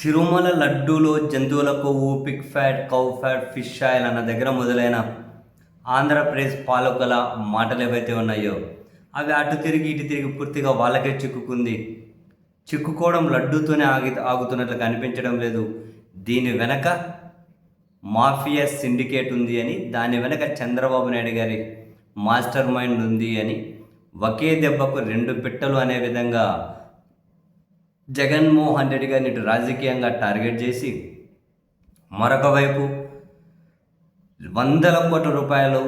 తిరుమల లడ్డూలో జంతువుల కొవ్వు, Pig fat, cow fat, fish oil అన్న దగ్గర మొదలైన ఆంధ్రప్రదేశ్ పాలకుల మాటలు ఏవైతే ఉన్నాయో అవి అటు తిరిగి ఇటు తిరిగి పూర్తిగా వాళ్ళకే చిక్కుకుంది. చిక్కుకోవడం లడ్డూతోనే ఆగుతున్నట్లు కనిపించడం లేదు. దీని వెనక మాఫియా సిండికేట్ ఉంది అని, దాని వెనక చంద్రబాబు నాయుడు గారి మాస్టర్ మైండ్ ఉంది అని, ఒకే దెబ్బకు రెండు పిట్టలు అనే విధంగా జగన్మోహన్ రెడ్డి గారిని ఇటు రాజకీయంగా టార్గెట్ చేసి, మరొక వైపు వందల కోట్ల రూపాయలు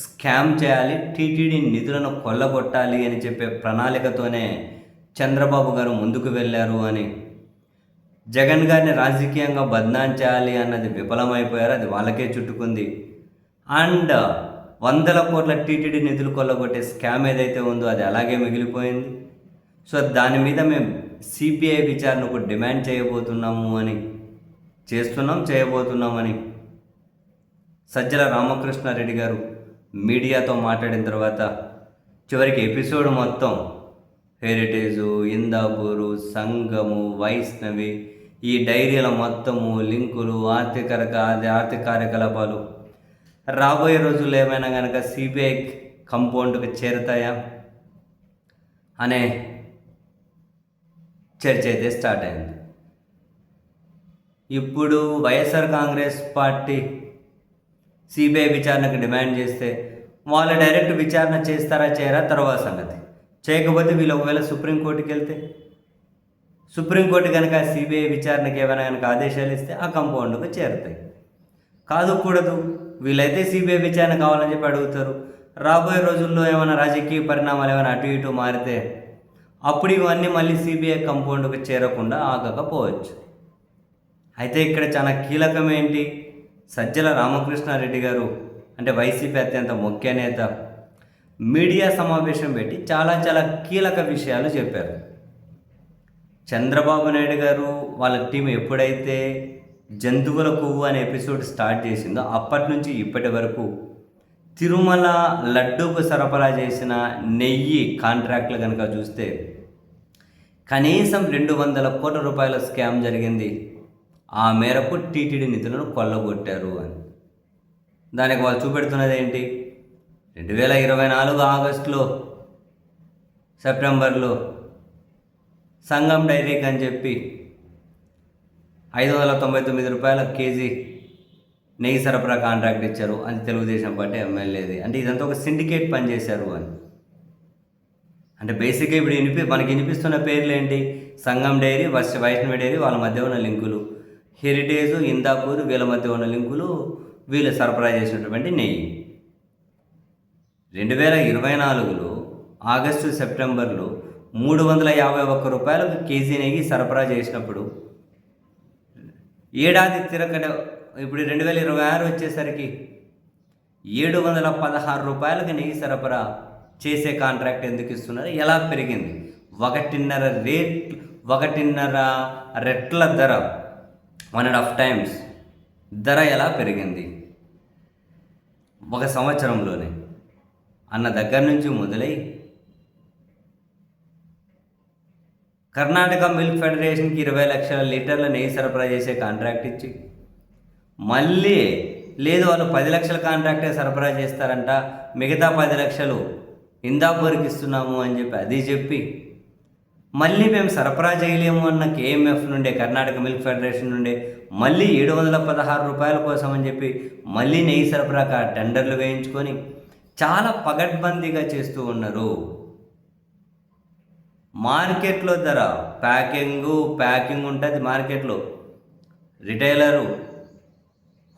స్కామ్ చేయాలి, టీటీడీ నిధులను కొల్లగొట్టాలి అని చెప్పే ప్రణాళికతోనే చంద్రబాబు గారు ముందుకు వెళ్ళారు అని, జగన్ గారిని రాజకీయంగా బద్నాం చేయాలి అన్నది విఫలమైపోయారు. అది వాళ్ళకే చుట్టుకుంది. అండ్ వందల కోట్ల టీటీడీ నిధులు కొల్లగొట్టే స్కామ్ ఏదైతే ఉందో అది అలాగే మిగిలిపోయింది. సో దాని మీద మేము సిబిఐ విచారణకు డిమాండ్ చేయబోతున్నామని సజ్జల రామకృష్ణారెడ్డి గారు మీడియాతో మాట్లాడిన తర్వాత చివరికి ఎపిసోడ్ మొత్తం హెరిటేజు, ఇందాపూరు, సంఘము, వైష్ణవి, ఈ డైరీల మొత్తము లింకులు, ఆర్థిక కార్యకలాపాలు రాబోయే రోజుల్లో ఏమైనా కనుక సిబిఐ కంపౌండ్కి చేరుతాయా అనే చర్చ అయితే స్టార్ట్ అయింది. ఇప్పుడు వైఎస్ఆర్ కాంగ్రెస్ పార్టీ సిబిఐ విచారణకు డిమాండ్ చేస్తే వాళ్ళు డైరెక్ట్ విచారణ చేస్తారా చేయరా తర్వాత సంగతి. చేయకపోతే వీళ్ళు ఒకవేళ సుప్రీంకోర్టుకి వెళ్తే సుప్రీంకోర్టు కనుక సిబిఐ విచారణకి ఏమైనా కనుక ఆదేశాలు ఇస్తే ఆ కంపౌండ్కు చేరుతాయి. కూడదు వీళ్ళైతే సిబిఐ విచారణ కావాలని చెప్పి అడుగుతారు. రాబోయే రోజుల్లో ఏమైనా రాజకీయ పరిణామాలు ఏమైనా అటు ఇటు మారితే అప్పుడు ఇవన్నీ మళ్ళీ సిబిఐ కంపౌండ్కు చేరకుండా ఆగకపోవచ్చు. అయితే ఇక్కడ చాలా కీలకం ఏంటి, సజ్జల రామకృష్ణారెడ్డి గారు అంటే వైసీపీ అత్యంత ముఖ్య నేత మీడియా సమావేశం పెట్టి చాలా కీలక విషయాలు చెప్పారు. చంద్రబాబు నాయుడు గారు వాళ్ళ టీం ఎప్పుడైతే జంతువుల కొవ్వు అనే ఎపిసోడ్ స్టార్ట్ చేసిందో అప్పటి నుంచి ఇప్పటి వరకు తిరుమల లడ్డూకు సరఫరా చేసిన నెయ్యి కాంట్రాక్ట్లు కనుక చూస్తే కనీసం 200 కోట్ల రూపాయల స్కామ్ జరిగింది. ఆ మేరకు టీటీడీ నిధులను కొల్లగొట్టారు అని. దానికి వాళ్ళు చూపెడుతున్నది ఏంటి, 2024 ఆగస్టులో సెప్టెంబర్లో సంఘం డైరీకి అని చెప్పి 599 రూపాయల కేజీ నెయ్యి సరఫరా కాంట్రాక్ట్ ఇచ్చారు. అది తెలుగుదేశం పార్టీ ఎమ్మెల్యేది. అంటే ఇదంతా ఒక సిండికేట్ పనిచేశారు అని. అంటే బేసిక్గా ఇప్పుడు మనకి వినిపిస్తున్న పేర్లు ఏంటి, సంఘం డైరీ, వైష్ణవి డైరీ, వాళ్ళ మధ్య ఉన్న లింకులు, హెరిటేజు, ఇందాపూర్, వీళ్ళ మధ్య ఉన్న లింకులు, వీళ్ళు సరఫరా చేసినటువంటి నెయ్యి. 2024లో ఆగస్టు సెప్టెంబర్లో 351 రూపాయలకు కేజీ నెయ్యి సరఫరా చేసినప్పుడు ఏడాది తిరగడ ఇప్పుడు 2026 వచ్చేసరికి 716 రూపాయలకు నెయ్యి సరఫరా చేసే కాంట్రాక్ట్ ఎందుకు ఇస్తున్నారు, ఎలా పెరిగింది, 1.5 రెట్ల ధర, 1.5 times ధర ఎలా పెరిగింది ఒక సంవత్సరంలోనే అన్న దగ్గర నుంచి మొదలై కర్ణాటక మిల్క్ ఫెడరేషన్కి 20 లక్షల లీటర్ల నెయ్యి సరఫరా చేసే కాంట్రాక్ట్ ఇచ్చి మళ్ళీ లేదు వాళ్ళు 10 లక్షల కాంట్రాక్టే సరఫరా చేస్తారంట, మిగతా 10 లక్షలు ఇందాపూర్కి ఇస్తున్నాము అని చెప్పి అది చెప్పి మళ్ళీ మేము సరఫరా చేయలేము అన్న కేఎంఎఫ్ నుండే, కర్ణాటక మిల్క్ ఫెడరేషన్ నుండే మళ్ళీ 716 రూపాయల కోసం అని చెప్పి మళ్ళీ నెయ్యి సరఫరా టెండర్లు వేయించుకొని చాలా పగడ్బందీగా చేస్తూ ఉన్నారు. మార్కెట్లో ధర ప్యాకింగ్ ఉంటుంది, మార్కెట్లో రిటైలరు,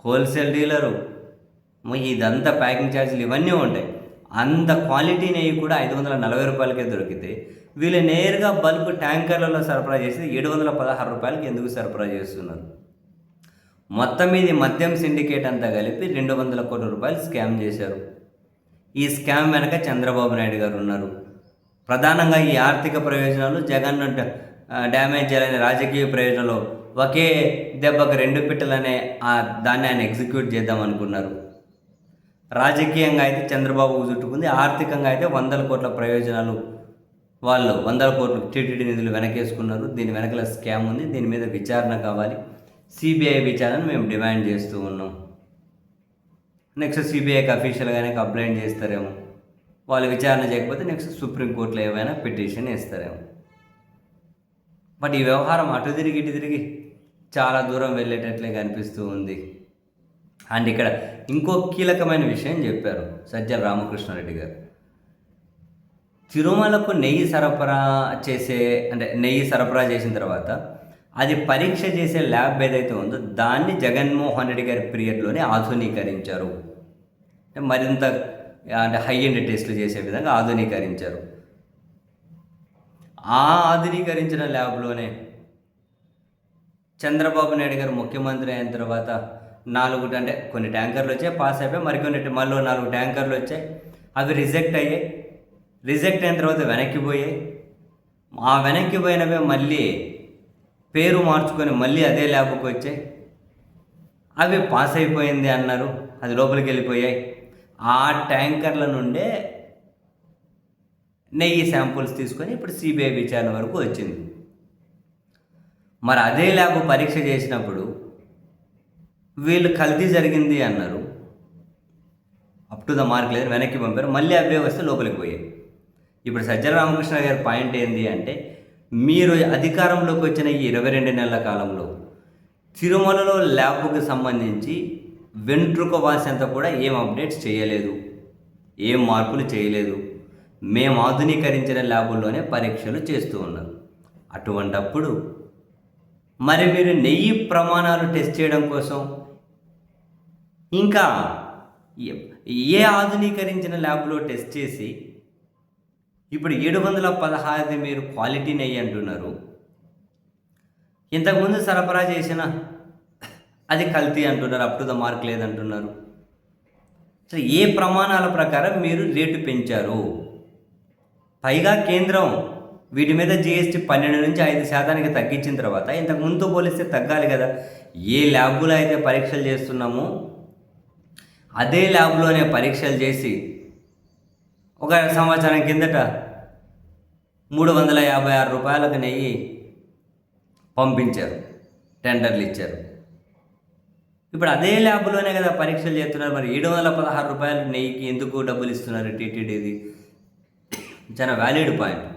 హోల్సేల్ డీలరు, ఇదంతా ప్యాకింగ్ ఛార్జీలు ఇవన్నీ ఉంటాయి. అంత క్వాలిటీ నెయ్యి కూడా 540 రూపాయలకే దొరికితే వీళ్ళు నేరుగా బల్క్ ట్యాంకర్లలో సరఫరా చేసి 716 రూపాయలకి ఎందుకు సరఫరా చేస్తున్నారు. మొత్తం మీద మద్యం సిండికేట్ అంతా కలిపి 200 కోట్ల రూపాయలు స్కామ్ చేశారు. ఈ స్కామ్ వెనక చంద్రబాబు నాయుడు గారు ఉన్నారు. ప్రధానంగా ఈ ఆర్థిక ప్రయోజనాలు, జగన్ డ్యామేజ్ చేయాలనే రాజకీయ ప్రయోజనాలు ఒకే దెబ్బకు రెండు పిట్టలనే దాన్ని ఆయన ఎగ్జిక్యూట్ చేద్దాం అనుకున్నారు. రాజకీయంగా అయితే చంద్రబాబు చుట్టుకుంది, ఆర్థికంగా అయితే 100 కోట్ల ప్రయోజనాలు వాళ్ళు వందల కోట్లు టీటీడీ నిధులు వెనకేసుకున్నారు, దీని వెనకల స్కామ్ ఉంది, దీని మీద విచారణ కావాలి, సిబిఐ విచారణ మేము డిమాండ్ చేస్తూ ఉన్నాం. నెక్స్ట్ సిబిఐకి అఫీషియల్గానే కంప్లైంట్ చేస్తారేమో, వాళ్ళు విచారణ చేయకపోతే నెక్స్ట్ సుప్రీంకోర్టులో ఏమైనా పిటిషన్ వేస్తారేమో. బట్ ఈ వ్యవహారం అటు తిరిగి ఇటు తిరిగి చాలా దూరం వెళ్ళేటట్లే కనిపిస్తూ ఉంది. అండ్ ఇక్కడ ఇంకో కీలకమైన విషయం చెప్పారు సజ్జల రామకృష్ణారెడ్డి గారు. తిరుమలకు నెయ్యి సరఫరా చేసిన తర్వాత అది పరీక్ష చేసే ల్యాబ్ ఏదైతే ఉందో దాన్ని జగన్మోహన్ రెడ్డి గారి పీరియడ్లోనే ఆధునీకరించారు, మరింత హై ఎండ్ టెస్టులు చేసే విధంగా ఆధునీకరించారు. ఆ ఆధునీకరించిన ల్యాబ్లోనే చంద్రబాబు నాయుడు గారు ముఖ్యమంత్రి అయిన తర్వాత కొన్ని ట్యాంకర్లు వచ్చాయి, పాస్ అయిపోయి, మళ్ళీ 4 ట్యాంకర్లు వచ్చాయి, అవి రిజెక్ట్ అయ్యాయి. రిజెక్ట్ అయిన తర్వాత వెనక్కి పోయాయి. ఆ వెనక్కి పోయినవే మళ్ళీ పేరు మార్చుకొని మళ్ళీ అదే ల్యాబ్కి వచ్చాయి. అవి పాస్ అయిపోయింది అన్నారు, అది లోపలికి వెళ్ళిపోయాయి. ఆ ట్యాంకర్ల నుండే నెయ్యి శాంపుల్స్ తీసుకొని ఇప్పుడు సిబిఐ విచారణ వరకు వచ్చింది. మరి అదే ల్యాబ్ పరీక్ష చేసినప్పుడు వీళ్ళు కల్తీ జరిగింది అన్నారు, అప్ టు ద మార్క్ లేదు, వెనక్కి పంపారు, మళ్ళీ అవే వస్తే లోపలికి పోయాయి. ఇప్పుడు సజ్జల రామకృష్ణ గారి పాయింట్ ఏంటి అంటే, మీరు అధికారంలోకి వచ్చిన ఈ 22 నెలల కాలంలో తిరుమలలో ల్యాబ్కి సంబంధించి వెంట్రుక వాసంతా కూడా ఏం అప్డేట్స్ చేయలేదు, ఏం మార్పులు చేయలేదు, మేము ఆధునీకరించిన ల్యాబుల్లోనే పరీక్షలు చేస్తూ ఉన్నారు. అటువంటప్పుడు మరి మీరు నెయ్యి ప్రమాణాలు టెస్ట్ చేయడం కోసం ఇంకా ఏ ఆధునీకరించిన ల్యాబ్లో టెస్ట్ చేసి ఇప్పుడు 716 మీరు క్వాలిటీ నెయ్యి అంటున్నారు, ఇంతకుముందు సరఫరా చేసిన అది కల్తీ అంటున్నారు, అప్ టు ద మార్క్ లేదంటున్నారు. సరే, ఏ ప్రమాణాల ప్రకారం మీరు రేటు పెంచారు? పైగా కేంద్రం వీటి మీద జిఎస్టీ 12 నుంచి 5% తగ్గించిన తర్వాత ఇంతకు ముందుతో పోలిస్తే తగ్గాలి కదా. ఏ ల్యాబ్లో అయితే పరీక్షలు చేస్తున్నామో అదే ల్యాబ్లోనే పరీక్షలు చేసి ఒక సంవత్సరం కిందట 356 రూపాయలకు నెయ్యి పంపించారు, టెండర్లు ఇచ్చారు. ఇప్పుడు అదే ల్యాబ్లోనే కదా పరీక్షలు చేస్తున్నారు. మరి 716 రూపాయలు నెయ్యికి ఎందుకు డబ్బులు ఇస్తున్నారు టీటీడీది? చాలా వ్యాలిడ్ పాయింట్.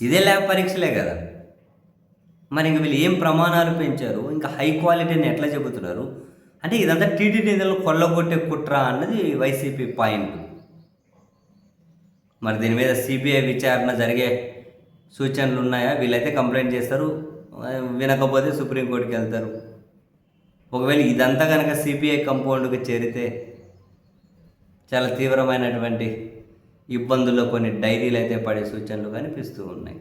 ఇదే ల్యాబ్ పరీక్షలే కదా. మరి ఇంక వీళ్ళు ఏం ప్రమాణాలు పెంచారు, ఇంకా హై క్వాలిటీని ఎట్లా చెబుతున్నారు అంటే ఇదంతా టీటీడీ నిధులు కొల్లగొట్టే కుట్ర అన్నది వైసీపీ పాయింట్. మరి దీని మీద సిబిఐ విచారణ జరిగే సూచనలు ఉన్నాయా? వీళ్ళైతే కంప్లైంట్ చేస్తారు, వినకపోతే సుప్రీంకోర్టుకి వెళ్తారు. ఒకవేళ ఇదంతా కనుక సిబిఐ కంపౌండ్కి చేరితే చాలా తీవ్రమైనటువంటి ఇబ్బందుల్లో కొన్ని డైరీలు అయితే పడే సూచనలు కనిపిస్తూ ఉన్నాయి.